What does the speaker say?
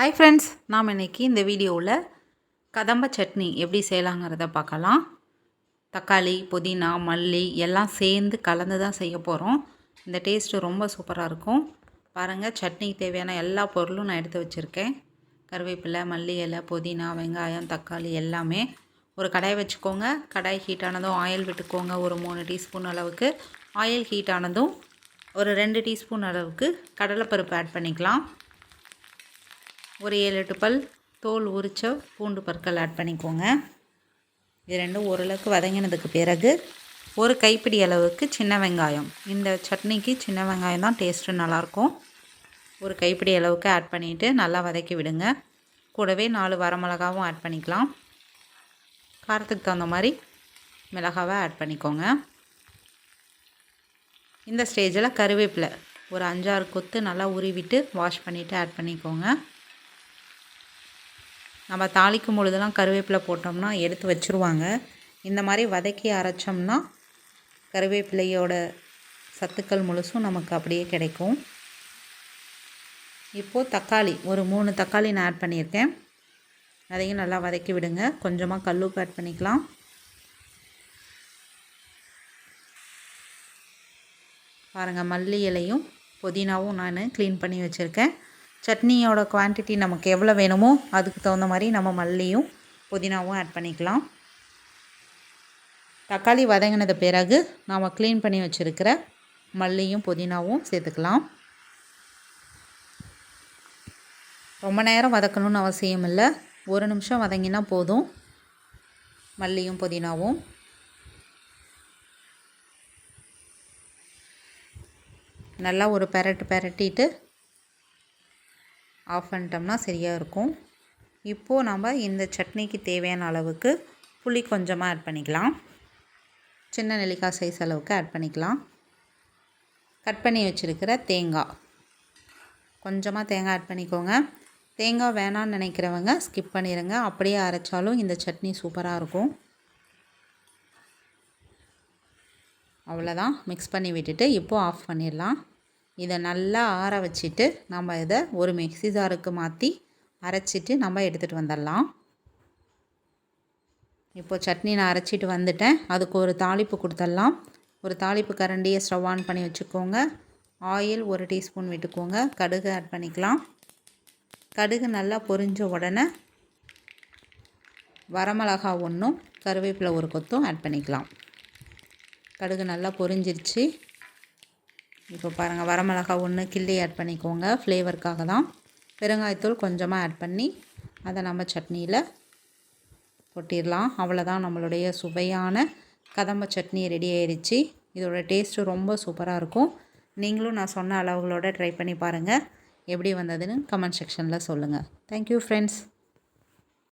Hi friends, நாம் இன்றைக்கி இந்த வீடியோவில் கதம்ப சட்னி எப்படி செய்யலாங்கிறத பார்க்கலாம். தக்காளி, புதினா, மல்லி எல்லாம் சேர்ந்து கலந்து தான் செய்ய போகிறோம். இந்த டேஸ்ட்டு ரொம்ப சூப்பராக இருக்கும். பாருங்கள், சட்னிக்கு தேவையான எல்லா பொருளும் நான் எடுத்து வச்சுருக்கேன். கருவேப்பிலை, மல்லி இலை, புதினா, வெங்காயம், தக்காளி எல்லாமே. ஒரு கடாய் வச்சுக்கோங்க. கடாய் ஹீட் ஆனதும் ஆயில் விட்டுக்கோங்க. ஒரு 3 டீஸ்பூன் அளவுக்கு. ஆயில் ஹீட் ஆனதும் ஒரு 2 டீஸ்பூன் அளவுக்கு கடலைப்பருப்பு ஆட் பண்ணிக்கலாம். ஒரு 7-8 பல் தோல் உரித்த பூண்டு பற்கள் ஆட் பண்ணிக்கோங்க. இது ரெண்டும் ஓரளவுக்கு வதங்கினதுக்கு பிறகு ஒரு கைப்பிடி அளவுக்கு சின்ன வெங்காயம். இந்த சட்னிக்கு சின்ன வெங்காயம் தான் டேஸ்ட்டு நல்லாயிருக்கும். ஒரு கைப்பிடி அளவுக்கு ஆட் பண்ணிவிட்டு நல்லா வதக்கி விடுங்க. கூடவே 4 வரமிளகாவும் ஆட் பண்ணிக்கலாம். காரத்துக்கு தகுந்த மாதிரி மிளகாவை ஆட் பண்ணிக்கோங்க. இந்த ஸ்டேஜில் கருவேப்பிலை ஒரு 5-6 கொத்து நல்லா உருவிட்டு வாஷ் பண்ணிவிட்டு ஆட் பண்ணிக்கோங்க. நம்ம தாளிக்கும் பொழுதெல்லாம் கருவேப்பிலை போட்டோம்னா எடுத்து வச்சுருவாங்க. இந்த மாதிரி வதக்கி அரைச்சோம்னா கருவேப்பிலையோட சத்துக்கள் முழுசும் நமக்கு அப்படியே கிடைக்கும். இப்போது தக்காளி ஒரு 3 தக்காளி நான் ஆட் பண்ணியிருக்கேன். அதையும் நல்லா வதக்கி விடுங்க. கொஞ்சமாக கல்லுப்பு ஆட் பண்ணிக்கலாம். பாருங்கள், மல்லி இலையும் புதினாவும் நான் க்ளீன் பண்ணி வச்சுருக்கேன். சட்னியோட குவான்டிட்டி நமக்கு எவ்வளோ வேணுமோ அதுக்கு தகுந்த மாதிரி நம்ம மல்லியும் புதினாவும் ஆட் பண்ணிக்கலாம். தக்காளி வதங்கினது பிறகு நாம் க்ளீன் பண்ணி வச்சுருக்கிற மல்லியும் புதினாவும் சேர்த்துக்கலாம். ரொம்ப நேரம் வதக்கணும்னு அவசியம் இல்லை. 1 நிமிஷம் வதங்கினா போதும். மல்லியும் புதினாவும் நல்லா ஒரு பெரட்டிட்டு ஆஃப் பண்ணிட்டோம்னா சரியாக இருக்கும். இப்போது நம்ம இந்த சட்னிக்கு தேவையான அளவுக்கு புளி கொஞ்சமாக ஆட் பண்ணிக்கலாம். சின்ன நெல்லிக்காய் சைஸ் அளவுக்கு ஆட் பண்ணிக்கலாம். கட் பண்ணி வச்சுருக்கிற தேங்காய் கொஞ்சமாக தேங்காய் ஆட் பண்ணிக்கோங்க. தேங்காய் வேணான்னு நினைக்கிறவங்க ஸ்கிப் பண்ணிடுங்க. அப்படியே அரைச்சாலும் இந்த சட்னி சூப்பராக இருக்கும். அவ்வளோதான், மிக்ஸ் பண்ணி விட்டுட்டு இப்போது ஆஃப் பண்ணிடலாம். இதை நல்லா ஆற வச்சுட்டு நம்ம இதை ஒரு மிக்ஸி ஜாருக்கு மாற்றி அரைச்சிட்டு நம்ம எடுத்துகிட்டு வந்துடலாம். இப்போது சட்னி நான் அரைச்சிட்டு வந்துட்டேன். அதுக்கு ஒரு தாளிப்பு கொடுத்துடலாம். ஒரு தாளிப்பு கரண்டியை ஸ்டவ் ஆன் பண்ணி வச்சுக்கோங்க. ஆயில் 1 டீஸ்பூன் விட்டுக்கோங்க. கடுகு ஆட் பண்ணிக்கலாம். கடுகு நல்லா பொரிஞ்ச உடனே வரமிளகா 1, கருவேப்பிலை 1 கொத்தும் ஆட் பண்ணிக்கலாம். கடுகு நல்லா பொரிஞ்சிருச்சு. இப்போ பாருங்கள், வரமிளகா 1 கிள்ளி ஆட் பண்ணிக்கோங்க. ஃப்ளேவருக்காக தான். பெருங்காயத்தூள் கொஞ்சமாக ஆட் பண்ணி அதை நம்ம சட்னியில் கொட்டிடலாம். அவ்வளோதான், நம்மளுடைய சுவையான கதம்ப சட்னி ரெடி ஆயிடுச்சு. இதோட டேஸ்ட்டு ரொம்ப சூப்பராக இருக்கும். நீங்களும் நான் சொன்ன அளவுகளோடு ட்ரை பண்ணி பாருங்கள். எப்படி வந்ததுன்னு கமெண்ட் செக்ஷனில் சொல்லுங்கள். Thank you friends.